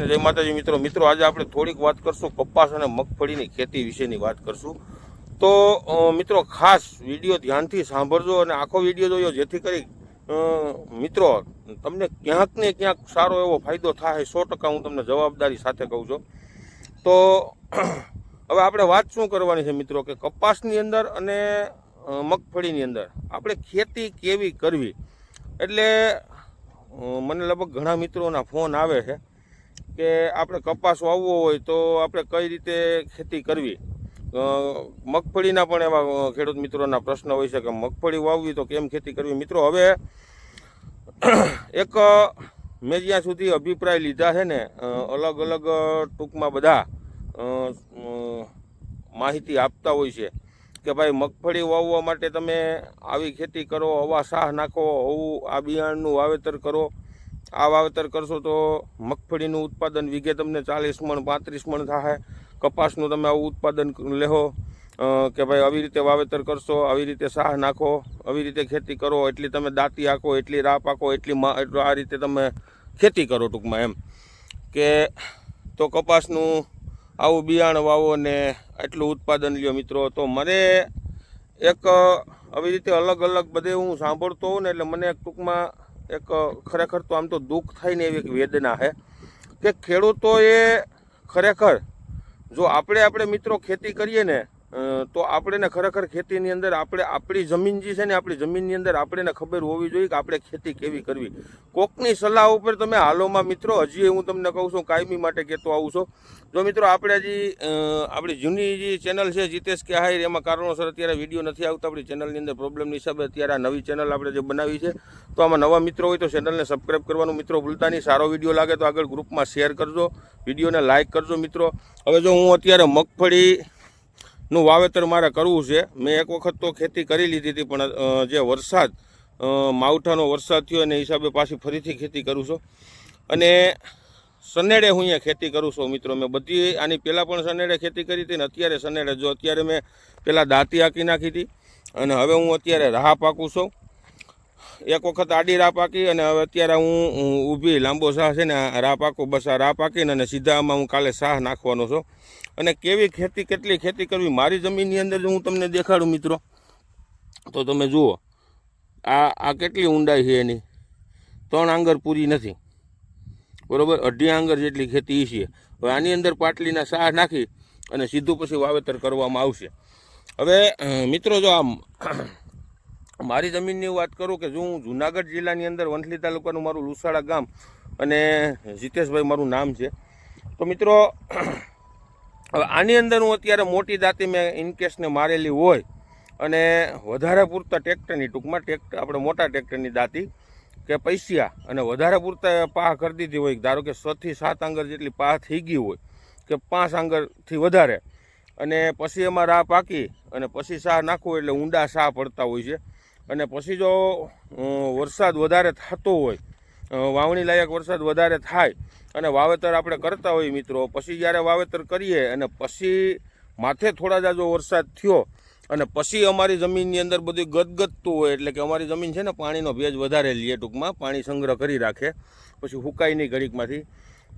કૃષ્ણ, જય માતાજી મિત્રો. મિત્રો આજે આપણે થોડીક વાત કરશું કપાસ અને મગફળીની ખેતી વિશેની વાત કરશું. તો મિત્રો ખાસ વિડીયો ધ્યાનથી સાંભળજો અને આખો વિડીયો જોયો, જેથી કરી મિત્રો તમને ક્યાંક ને ક્યાંક સારો એવો ફાયદો થાય. 100% હું તમને જવાબદારી સાથે કહું છું. તો હવે આપણે વાત શું કરવાની છે મિત્રો, કે કપાસની અંદર અને મગફળીની અંદર આપણે ખેતી કેવી કરવી. એટલે મને લગભગ ઘણા મિત્રોના ફોન આવે છે કે આપણે કપાસ વાવવો હોય તો આપણે કઈ રીતે ખેતી કરવી. મગફળીના પણ એવા ખેડૂત મિત્રોના પ્રશ્ન હોય છે કે મગફળી વાવવી તો કેમ ખેતી કરવી. મિત્રો હવે એક મેં જ્યાં સુધી અભિપ્રાય લીધા છે ને, અલગ અલગ ટૂંકમાં બધા માહિતી આપતા હોય છે કે ભાઈ મગફળી વાવવા માટે તમે આવી ખેતી કરો, હવા સાહ નાખો, આવું આ બિયારણનું વાવેતર કરો. આ વાવેતર કરશો તો મગફળીનું ઉત્પાદન વીઘે તમને 40 મણ 35 મણ થાય. કપાસનું તમે આવું ઉત્પાદન લેહો કે ભાઈ આવી રીતે વાવેતર કરશો, આવી રીતે સાહ નાખો, આવી રીતે ખેતી કરો, એટલી તમે દાંતી આંકો, એટલી રાપ આંકો, આ રીતે તમે ખેતી કરો ટૂંકમાં એમ કે તો કપાસનું આવું બિયાણ વાવો ને એટલું ઉત્પાદન લ્યો મિત્રો. તો મને એક આવી રીતે અલગ અલગ બધે હું સાંભળતો હોઉં ને એટલે મને એક ટૂંકમાં એક ખરેખર તો આમ તો દુઃખ થાય ને એવી એક વેદના છે કે ખેડૂતોએ ખરેખર જો આપણે મિત્રો ખેતી કરીએ ને તો આપણે ખરેખર ખેતીની અંદર આપણી જમીન જે છે ને, આપણી જમીનની અંદર આપણે ખબર હોવી જોઈએ કે આપણે ખેતી કેવી કરવી. કોકની સલાહ ઉપર તમે હાલોમાં મિત્રો, હજી હું તમને કહું છું, કાયમી માટે કહેતો આવું છું. જો મિત્રો આપણે હજી આપણી જૂની જે ચેનલ છે જીતેશ કે હાઈર, એમાં કારણોસર અત્યારે વિડીયો નથી આવતા. આપણી ચેનલની અંદર પ્રોબ્લેમની હિસાબે અત્યારે આ નવી ચેનલ આપણે જે બનાવી છે, તો આમાં નવા મિત્રો હોય તો ચેનલને સબસ્ક્રાઈબ કરવાનું મિત્રો ભૂલતા નહીં. સારો વિડીયો લાગે તો આગળ ગ્રુપમાં શેર કરજો, વિડીયોને લાઇક કરજો મિત્રો. હવે જો હું અત્યારે મગફળીનું વાવેતર મારે કરવું છે. મેં એક વખત તો ખેતી કરી લીધી હતી, પણ જે વરસાદ માવઠાનો વરસાદ થયો એને હિસાબે પાછી ફરીથી ખેતી કરું છું. અને સનેડે હું અહીંયા ખેતી કરું છું મિત્રો. મેં બધી આની પહેલાં પણ સનેડે ખેતી કરી હતી ને અત્યારે સનેડે. જો અત્યારે મેં પહેલાં દાંતી હાંકી નાખી હતી અને હવે હું અત્યારે રાહ પાકું છું. એક વખત આડી રાહ પાકી અને હવે અત્યારે હું ઊભી લાંબો સાહ છે ને રાહ પાકું. બસ આ રાહ પાકીને અને સીધા આમાં હું કાલે સાહ નાખવાનો છું. અને કેવી ખેતી, કેટલી ખેતી કરવી મારી જમીનની અંદર જો હું તમને દેખાડું મિત્રો, તો તમે જુઓ આ કેટલી ઊંડાઈ છે એની. 3 આંગર પૂરી નથી, બરાબર, 2.5 આંગર જેટલી ખેતી છે. હવે આની અંદર પાટલીના સાહ નાખી અને સીધું પછી વાવેતર કરવામાં આવશે. હવે મિત્રો જો આમ મારી જમીનની વાત કરું કે જો હું જુનાગઢ જિલ્લાની અંદર વંથલી તાલુકાનું મારું લુસાડા ગામ અને જીતેશભાઈ મારું નામ છે. તો મિત્રો હવે આની અંદર હું અત્યારે મોટી દાંતી મેં ઇનકેસને મારેલી હોય અને વધારે પૂરતા ટ્રેક્ટરની, ટૂંકમાં આપણે મોટા ટ્રેક્ટરની દાંતી કે પૈસિયા અને વધારે પૂરતા પાહ કરી દીધી હોય, ધારો કે 6 થી 7 આંગર જેટલી પાહ થઈ ગઈ હોય કે 5 આંગરથી વધારે, અને પછી એમાં રાહ પાકી અને પછી સાહ નાખવું એટલે ઊંડા સાહ પડતા હોય છે. અને પછી જો વરસાદ વધારે થતો હોય, વાવણી લાયક વરસાદ વધારે થાય અને વાવેતર આપણે કરતા હોઈએ મિત્રો, પછી જ્યારે વાવેતર કરીએ અને પછી માથે થોડા જાજો વરસાદ થયો અને પછી અમારી જમીનની અંદર બધું ગદગદતું હોય, એટલે કે અમારી જમીન છે ને પાણીનો ભેજ વધારે લે, ટૂંકમાં પાણી સંગ્રહ કરી રાખે, પછી હુકાય નહીં ઘડીકમાંથી.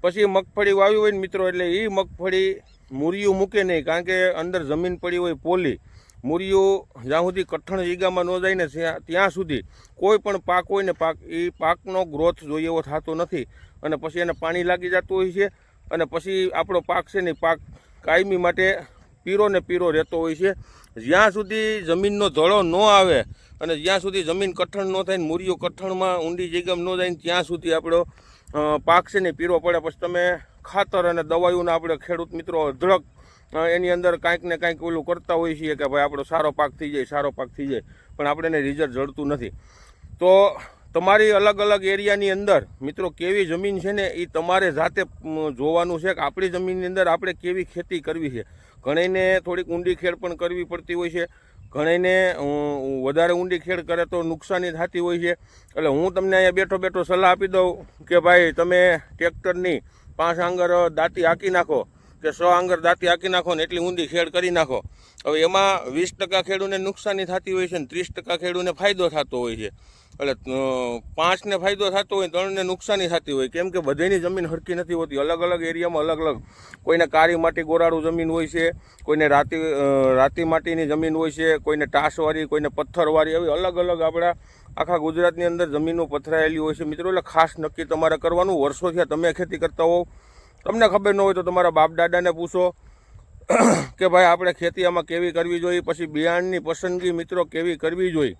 પછી મગફળી વાવી હોય ને મિત્રો, એટલે એ મગફળી મૂરિયું મૂકે નહીં, કારણ કે અંદર જમીન પડી હોય પોલી. મૂરિયું જ્યાં સુધી કઠણ જગ્યામાં ન જાય ને ત્યાં સુધી કોઈ પણ પાક હોય ને એ પાકનો ગ્રોથ જોઈએ એવો થતો નથી. અને પછી એને પાણી લાગી જતું હોય છે અને પછી આપણો પાક છે ને પાક કાયમી માટે પીરો ને પીરો રહેતો હોય છે. જ્યાં સુધી જમીનનો ધળો ન આવે અને જ્યાં સુધી જમીન કઠણ ન થાય ને મૂરિયું કઠણમાં ઊંડી જગ્યામાં ન જાય ને ત્યાં સુધી આપણો પાક છે ને પીરો પડે. પછી તમે ખાતર અને દવાઈઓના આપણે ખેડૂત મિત્રો અઢળક એની અંદર કાંઈક ને કાંઈક ઓલું કરતા હોઈએ છીએ કે ભાઈ આપણો સારો પાક થઈ જાય, સારો પાક થઈ જાય, પણ આપણે એને રિઝલ્ટ જળતું નથી. તો તમારી અલગ અલગ એરિયાની અંદર મિત્રો કેવી જમીન છે ને એ તમારે જાતે જોવાનું છે કે આપણી જમીનની અંદર આપણે કેવી ખેતી કરવી છે. ઘણીને થોડીક ઊંડી ખેડ પણ કરવી પડતી હોય છે, ઘણીને વધારે ઊંડી ખેડ કરે તો નુકસાની થતી હોય છે. એટલે હું તમને અહીંયા બેઠો સલાહ આપી દઉં કે ભાઈ તમે ટ્રેક્ટરની 5 આંગર દાંતી હાંકી નાખો કે 100 આંગર દાંતી હાંકી નાખો ને એટલી ઊંધી ખેડ કરી નાખો. હવે એમાં 20% ખેડૂને નુકસાની થતી હોય છે ને 30% ખેડૂને ફાયદો થતો હોય છે. એટલે 5 ને ફાયદો થતો હોય 3 ને નુકસાની થતી હોય. કેમ કે બધાની જમીન હરખી નથી હોતી. અલગ અલગ એરિયામાં અલગ અલગ, કોઈને કાળી માટી ગોરાળું જમીન હોય છે, કોઈને રાતી માટીની જમીન હોય છે, કોઈને ટાસવાળી, કોઈને પથ્થરવાળી, એવી અલગ અલગ આપણા આખા ગુજરાતની અંદર જમીનો પથરાયેલી હોય છે મિત્રો. એટલે ખાસ નક્કી તમારે કરવાનું. વર્ષોથી તમે ખેતી કરતા હોવ, તમને ખબર ન હોય તો તમારા બાપ દાદાને પૂછો કે ભાઈ આપણે ખેતી આમાં કેવી કરવી જોઈએ, પછી બિયારણની પસંદગી મિત્રો કેવી કરવી જોઈએ,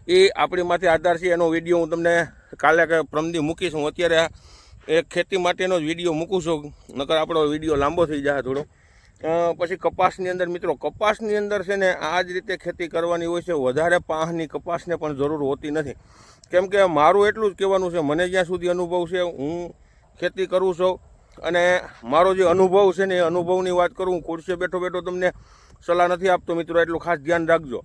એ આપણી માથે આધાર છે. એનો વિડીયો હું તમને કાલે કે પ્રમદી મૂકીશ. હું અત્યારે એક ખેતી માટેનો જ વિડીયો મૂકું છું, નકર આપણો વિડીયો લાંબો થઈ જાય થોડો. પછી કપાસની અંદર મિત્રો, કપાસની અંદર છે ને આ જ રીતે ખેતી કરવાની હોય છે. વધારે પાહની કપાસને પણ જરૂર હોતી નથી. કેમ કે મારું એટલું જ કહેવાનું છે, મને જ્યાં સુધી અનુભવ છે, હું ખેતી કરું છું અને મારો જે અનુભવ છે ને એ અનુભવની વાત કરું. હું ખુરશીએ બેઠો બેઠો તમને સલાહ નથી આપતો મિત્રો, એટલું ખાસ ધ્યાન રાખજો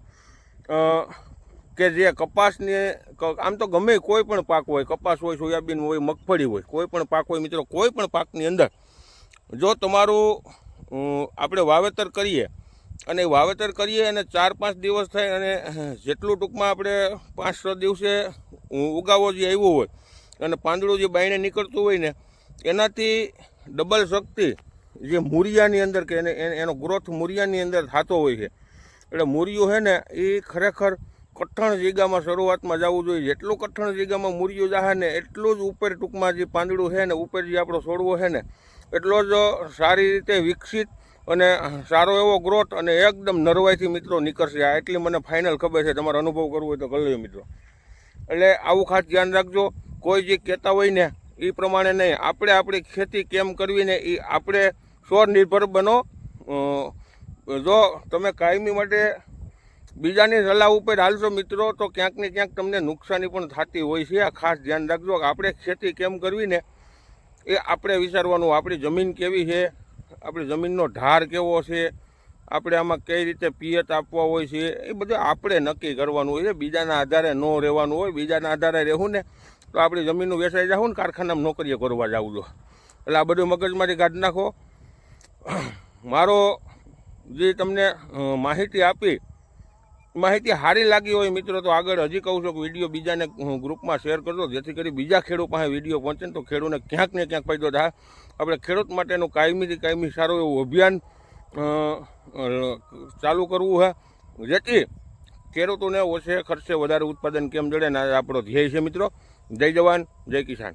કે જે કપાસની, આમ તો ગમે કોઈ પણ પાક હોય, કપાસ હોય, સોયાબીન હોય, મગફળી હોય, કોઈ પણ પાક હોય મિત્રો, કોઈ પણ પાકની અંદર જો તમારું આપણે વાવેતર કરીએ અને વાવેતર કરીએ અને 4-5 દિવસ થાય અને જેટલું ટૂંકમાં આપણે 5-6 દિવસે ઉગાવો જે આવ્યો હોય અને પાંદડું જે બાયણે નીકળતું હોય ને એનાથી ડબલ શક્તિ જે મૂરિયાની અંદર કે એનો ગ્રોથ મૂરિયાની અંદર થતો હોય છે. એટલે મૂરિયું છે ને એ ખરેખર કઠણ જગ્યામાં શરૂઆતમાં જવું જોઈએ. જેટલું કઠણ જગ્યામાં મૂરિયું જાહે ને એટલું જ ઉપર ટૂંકમાં જે પાંદડું છે ને ઉપર જે આપણો છોડવો છે ને એટલો જ સારી રીતે વિકસિત અને સારો એવો ગ્રોથ અને એકદમ નરવાઈથી મિત્રો નીકળશે. આ એટલી મને ફાઇનલ ખબર છે. તમારો અનુભવ કરવો હોય તો કરી લો મિત્રો. એટલે આવું ખાસ ધ્યાન રાખજો. કોઈ જે કહેતા હોય ને એ પ્રમાણે નહીં, આપણે આપણી ખેતી કેમ કરવી ને એ આપણે સ્વનિર્ભર બનો. જો તમે કાયમી માટે બીજાની સલાહ ઉપર હાલશો મિત્રો તો ક્યાંક ને ક્યાંક તમને નુકસાની પણ થતી હોય છે. આ ખાસ ધ્યાન રાખજો કે આપણે ખેતી કેમ કરવી ને એ આપણે વિચારવાનું. આપણી જમીન કેવી છે, આપણી જમીનનો ઢાર કેવો છે, આપણે આમાં કઈ રીતે પિયત આપવા હોય છે, એ બધું આપણે નક્કી કરવાનું હોય છે. બીજાના આધારે ન રહેવાનું હોય. બીજાના આધારે રહેવું ને તો આપણી જમીનનું વેચાઈ જાવું ને કારખાનામાં નોકરીએ કરવા જાવું જો. એટલે આ બધું મગજમાંથી કાઢી નાખો. મારો જે તમને માહિતી આપી, માહિતી સારી લાગી હોય મિત્રો તો આગળ હજી કહું છું કે વિડીયો બીજાને ગ્રુપમાં શેર કરજો, જેથી કરી બીજા ખેડૂત પાસે વિડીયો પહોંચે ને તો ખેડૂતને ક્યાંક ને ક્યાંક ફાયદો થાય. આપણે ખેડૂત માટેનું કાયમી સારું એવું અભિયાન ચાલુ કરવું છે, જેથી ખેડૂતોને ઓછે ખર્ચે વધારે ઉત્પાદન કેમ જડે ને આપણો ધ્યેય છે મિત્રો. જય જવાન, જય કિસાન.